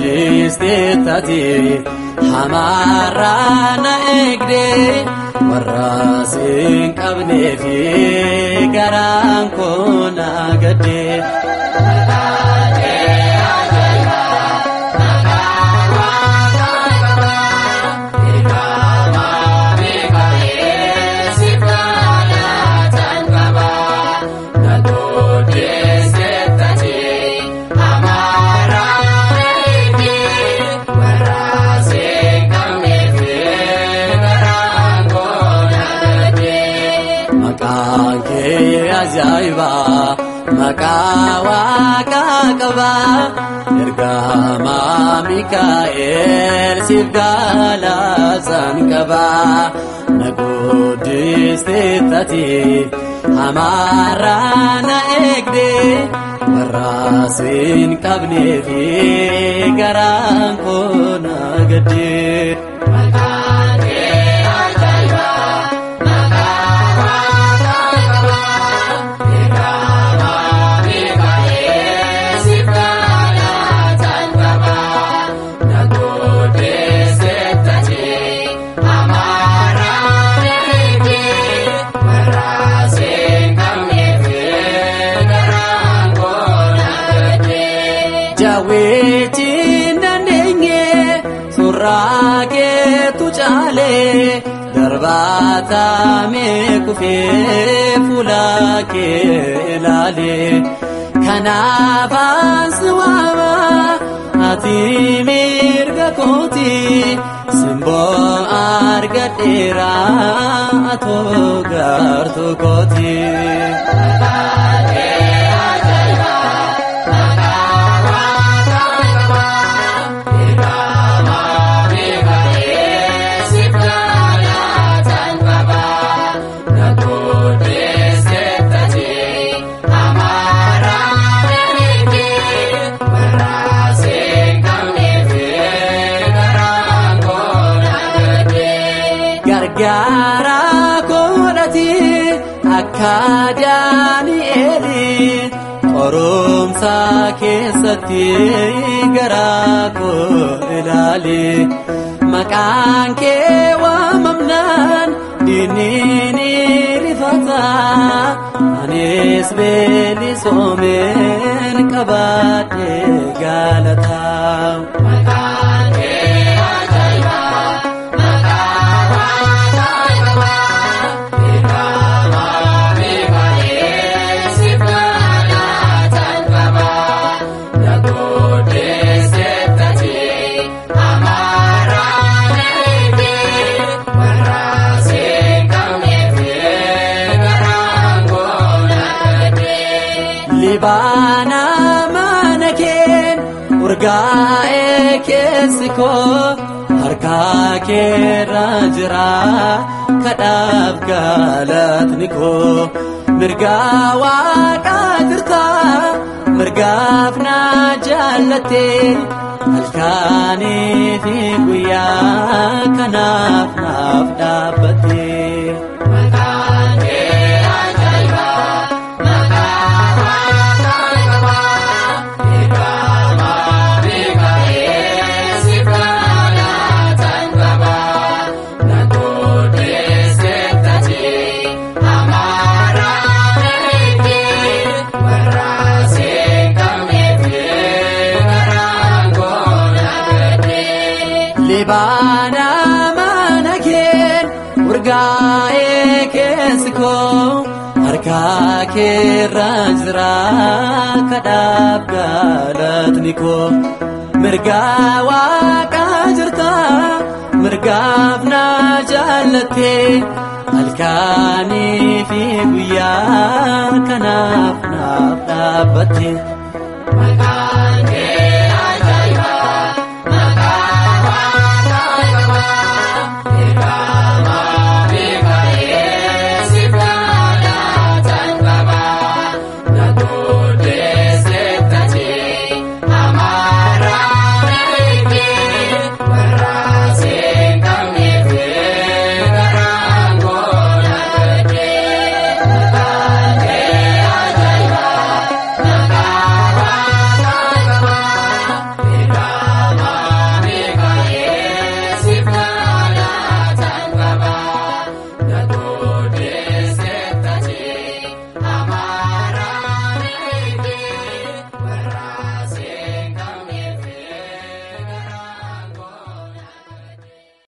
Nagodisteetati hamarana egde warrasin qabneefi garaan koona gadde. Ajaiba makawa kakaba ergama Mikael sibgala sankaba nagodisteetati hamarana egde warrasin qabneefi garaan koona gadde. Darbata me kufe fulake lale kanafan suwama ati mirga koti simbo argatera ato garto koti. Gara kodati akadani eli oromsa kesati gara ko ilali makanke wa mamnan dinini rifata anis beli somen kabate galata. Libana manaken urgae kesiko harka ke rajra kadab galatniko mirgawa qadirta mirgafna jallate alkani fi guya kanaf nafdabate. Libana manaken urga harka keerra jira kadhaaf galatni koo mirga waaqa jirta mirgaaf na jaalatte halkanii fi guyyaa kanaaf naaf dhaabbatte.